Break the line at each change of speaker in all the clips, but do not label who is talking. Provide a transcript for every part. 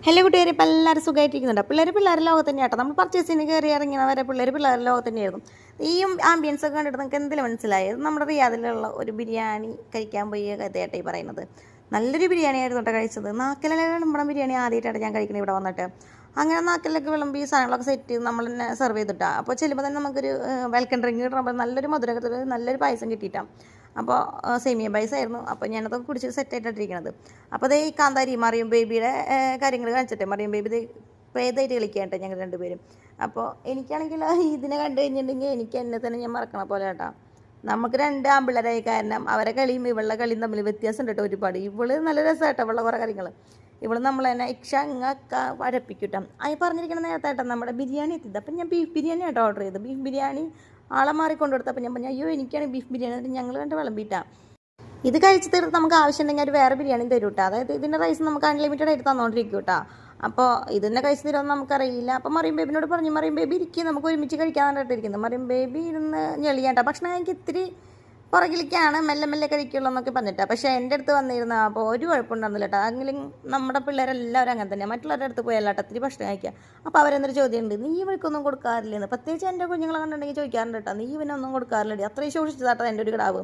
Hello കൂട്ടുകാരെ, ഇപ്പോൾ എല്ലാവരും സുഖമായിട്ടിരിക്കുന്നുണ്ട്. പിള്ളേർ ലോകത്ത് തന്നെയാട്ടോ. നമ്മൾ പർച്ചേസിന് കയറി ഇറങ്ങിയവരെ പിള്ളേർ ലോകത്ത് തന്നെയായിരുന്നു. ഈ ആംബിയൻസ് ഒക്കെ കണ്ടിട്ട് നിങ്ങൾക്ക് എന്തെങ്കിലും മനസ്സിലായത്? നമ്മുടെ റിയാദിലുള്ള ഒരു ബിരിയാണി കഴിക്കാൻ പോയ കഥയാട്ടോ ഈ പറയുന്നത്. നല്ലൊരു ബിരിയാണി ആയിരുന്നു കേട്ടോ കഴിച്ചത്. നാക്കിലെല്ലാം വിളമ്പണം ബിരിയാണി ആദ്യമായിട്ടാണ് ഞാൻ കഴിക്കുന്നത് ഇവിടെ വന്നിട്ട്. അങ്ങനെ നാക്കിലൊക്കെ വിളമ്പി സാധനങ്ങളൊക്കെ സെറ്റ് ചെയ്ത് നമ്മൾ തന്നെ സെർവ് ചെയ്തിട്ടാണ്. അപ്പോൾ ചെല്ലുമ്പോൾ തന്നെ നമുക്കൊരു വെൽക്കം ഡ്രിങ്ക് കിട്ടുമ്പോൾ നല്ലൊരു മധുരത്തിൽ നല്ലൊരു പായസം കിട്ടിയിട്ടാണ്. അപ്പോൾ സേമിയ പായസമായിരുന്നു. അപ്പോൾ ഞാനതൊക്കെ കുടിച്ച് സെറ്റായിട്ടിരിക്കുന്നത്. അപ്പോൾ അതേ ഈ കാന്താരി മറിയം ബേബിയുടെ കാര്യങ്ങൾ കാണിച്ചിട്ടെ, മറിയം ബേബി ഇത് പേതായിട്ട് കളിക്കാട്ടെ ഞങ്ങൾ രണ്ടുപേരും. അപ്പോൾ എനിക്കാണെങ്കിൽ ഇതിനെ കണ്ടു കഴിഞ്ഞിട്ടുണ്ടെങ്കിൽ എനിക്ക് എന്നെ തന്നെ ഞാൻ മറക്കണ പോലെ കേട്ടോ. നമുക്ക് രണ്ട് ആമ്പിള്ളേരായി കാരണം അവരെ കളിയും ഇവളുടെ കളിയും തമ്മിൽ വ്യത്യാസം ഉണ്ട് കേട്ടോ ഒരുപാട്. ഇവള് നല്ല രസമായിട്ടോ ഇവളുടെ കുറേ കാര്യങ്ങൾ. ഇവള് നമ്മളെ തന്നെ ഇക്ഷങ്ങൊക്കെ വരപ്പിക്കൂട്ടാം. അത് പറഞ്ഞിരിക്കണം നേരത്തെ കേട്ടോ നമ്മുടെ ബിരിയാണി എത്തിയത്. അപ്പം ഞാൻ ബീഫ് ബിരിയാണി ആട്ടോ ഓർഡർ ചെയ്തത്. ബീഫ് ബിരിയാണി ആളെ മാറിക്കൊണ്ടെടുത്തപ്പോൾ ഞാൻ പറഞ്ഞു, അയ്യോ എനിക്കാണ് ബീഫ് ബിരിയാണി. എന്നിട്ട് ഞങ്ങൾ കണ്ട് വിളമ്പിയിട്ടാണ്. ഇത് കഴിച്ച് തീർത്ത് നമുക്ക് ആവശ്യമുണ്ടെങ്കിൽ ഒരു വേറെ ബിരിയാണി തരും കേട്ടോ. അതായത് ഇതിൻ്റെ റൈസ് നമുക്ക് അൺലിമിറ്റഡ് ആയിട്ട് തന്നുകൊണ്ടിരിക്കും കേട്ടോ. അപ്പോൾ ഇതിൻ്റെ കഴിച്ച് തരുമെന്ന് നമുക്കറിയില്ല. അപ്പോൾ മറിയം ബേബിനോട് പറഞ്ഞു, മറിയം ബേബി ഇരിക്കും, നമുക്ക് ഒരുമിച്ച് കഴിക്കാനായിട്ട് ഇരിക്കുന്നത്. മറിയം ബേബി ഇരുന്ന് ഞെളിയാട്ടോ. ഭക്ഷണം എനിക്ക് ഇത്തിരി പുറകിലേക്കാണ്, മെല്ലെ മെല്ലെ കഴിക്കുള്ളൂ എന്നൊക്കെ പറഞ്ഞിട്ടാണ്. പക്ഷേ എൻ്റെ അടുത്ത് വന്നിരുന്ന അപ്പോൾ ഒരു കുഴപ്പമുണ്ടായിരുന്നില്ല കേട്ടോ. എങ്കിലും നമ്മുടെ പിള്ളേരെല്ലാവരും അങ്ങനെ തന്നെയാണ്. മറ്റുള്ളവരുടെ അടുത്ത് പോയല്ല കേട്ടോ ഇത്തിരി ഭക്ഷണം കഴിക്കുക. അപ്പോൾ അവരെന്നൊരു ചോദ്യമുണ്ട്, നീ ഇവർക്കൊന്നും കൊടുക്കാറില്ലെന്ന്. പ്രത്യേകിച്ച് എൻ്റെ കുഞ്ഞുങ്ങളെ കണ്ടിട്ടുണ്ടെങ്കിൽ ചോദിക്കാറുണ്ട് കേട്ടോ, നീ ഇവനൊന്നും കൊടുക്കാറില്ല. അത്രയും ശോഷിച്ചതാട്ടോ എൻ്റെ ഒരു കിടാവ്.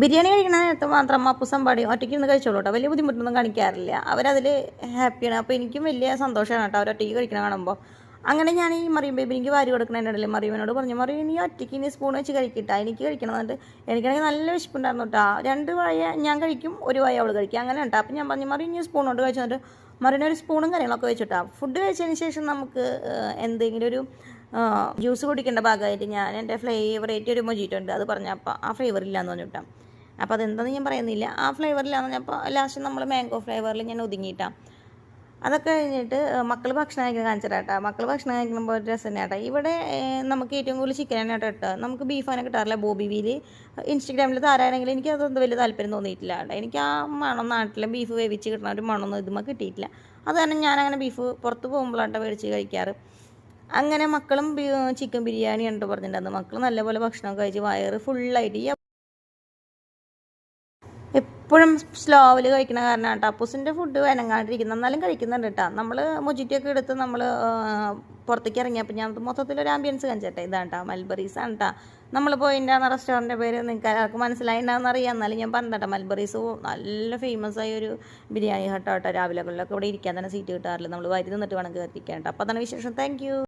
ബിരിയാണി കഴിക്കണ നേരത്തെ മാത്രം അപ്പുസം പാടി ഒറ്റയ്ക്ക് ഇരുന്ന് കഴിച്ചോളൂ കേട്ടോ. വലിയ ബുദ്ധിമുട്ടൊന്നും കാണിക്കാറില്ല. അവരതിൽ ഹാപ്പിയാണ്. അപ്പോൾ എനിക്കും വലിയ സന്തോഷമാണ് കേട്ടോ അവരൊറ്റയ്ക്ക് കഴിക്കണം കാണുമ്പോൾ. അങ്ങനെ ഞാൻ ഈ മറിയം ബേബി എനിക്ക് വാരി കൊടുക്കണതിനിടയിൽ മറിയനോട് പറഞ്ഞു, മറിയം നീ ഒറ്റയ്ക്ക് ഇനി സ്പൂൺ വെച്ച് കഴിക്കട്ടാ, എനിക്ക് കഴിക്കണം എന്നിട്ട്. എനിക്കാണെങ്കിൽ നല്ല വിശപ്പുണ്ടായിരുന്നു കേട്ടോ. 2 വായ ഞാൻ കഴിക്കും, 1 വായ അവൾ കഴിക്കും, അങ്ങനെ കേട്ടോ. അപ്പം ഞാൻ പറഞ്ഞു, മറിയം ഇനി സ്പൂൺ കൊണ്ട് കഴിച്ചു. എന്നിട്ട് മറിയനൊരു സ്പൂണും കാര്യങ്ങളൊക്കെ വെച്ചിട്ടാ. ഫുഡ് കഴിച്ചതിന് ശേഷം നമുക്ക് എന്തെങ്കിലും ഒരു ജ്യൂസ് കുടിക്കേണ്ട ഭാഗമായിട്ട് ഞാൻ എൻ്റെ ഫ്ലേവറേറ്റ് ഒരു മൊജിറ്റോ ഉണ്ട്, അത് പറഞ്ഞപ്പോൾ ആ ഫ്ലേവർ ഇല്ലയെന്ന് പറഞ്ഞിട്ടാണ്. അപ്പോൾ അതെന്താണെന്ന് ഞാൻ പറയുന്നില്ല. ആ ഫ്ലേവറിലാന്ന് പറഞ്ഞപ്പോൾ ലാസ്റ്റ് നമ്മൾ മാംഗോ ഫ്ലേവറിൽ ഞാൻ ഒതുങ്ങിയിട്ടാണ്. അതൊക്കെ കഴിഞ്ഞിട്ട് മക്കൾ ഭക്ഷണം കഴിക്കാൻ കാണിച്ചിട്ടാ. മക്കൾ ഭക്ഷണം കഴിക്കുമ്പോൾ ഒരു രസം തന്നെ കേട്ടോ. ഇവിടെ നമുക്ക് ഏറ്റവും കൂടുതൽ ചിക്കനാണ് കേട്ടോ ഇട്ട്. നമുക്ക് ബീഫാനെ കിട്ടാറില്ല. ബോബിവിയിൽ ഇൻസ്റ്റഗ്രാമിൽ താരാണെങ്കിലും എനിക്ക് അതൊന്നും വലിയ താല്പര്യം തോന്നിയിട്ടില്ല കേട്ടോ. എനിക്ക് ആ മണം നാട്ടിലെ ബീഫ് വേവിച്ച് കിട്ടുന്ന ഒരു മണമൊന്നും ഇതുമ്പോൾ കിട്ടിയിട്ടില്ല. അത് കാരണം ഞാനങ്ങനെ ബീഫ് പുറത്ത് പോകുമ്പോഴാട്ടോ മേടിച്ച് കഴിക്കാറ്. അങ്ങനെ മക്കളും ചിക്കൻ ബിരിയാണി ഉണ്ട് പറഞ്ഞിട്ടുണ്ടായിരുന്നു. മക്കൾ നല്ലപോലെ ഭക്ഷണം കഴിച്ച് വയറ് ഫുള്ളായിട്ട് എപ്പോഴും സ്ലോവിൽ കഴിക്കണ കാരണം കേട്ടോ. അപ്പൂസിൻ്റെ ഫുഡ് വനങ്ങാണ്ടിരിക്കുന്നത് എന്നാലും കഴിക്കുന്നുണ്ട് കേട്ടോ. നമ്മൾ മൊജിറ്റൊക്കെ എടുത്ത് നമ്മൾ പുറത്തേക്ക് ഇറങ്ങിയപ്പോൾ ഞാൻ മൊത്തത്തിലൊരു ആംബിയൻസ് കാണിച്ചേട്ടെ. ഇതാണ് കേട്ടോ, മൽബറീസാണ് കേട്ടോ നമ്മൾ പോയിട്ടാണ്. റെസ്റ്റോറൻറ്റിൻ്റെ പേര് നിങ്ങൾക്ക് ആർക്ക് മനസ്സിലായിട്ടുണ്ടാകുന്ന അറിയാം, എന്നാലും ഞാൻ പറഞ്ഞിട്ടോ. മൽബറീസ് നല്ല ഫേമസ് ആയ ഒരു ബിരിയാണി ഹട്ടോ കേട്ടോ. രാവിലെകളിലൊക്കെ ഇവിടെ ഇരിക്കാൻ തന്നെ സീറ്റ് കിട്ടാറില്ല. നമ്മൾ വരി നിന്നിട്ട് വേണം കയറിയിരിക്കാൻ കേട്ടോ. അപ്പോൾ അതാണ് വിശേഷം. Thank you.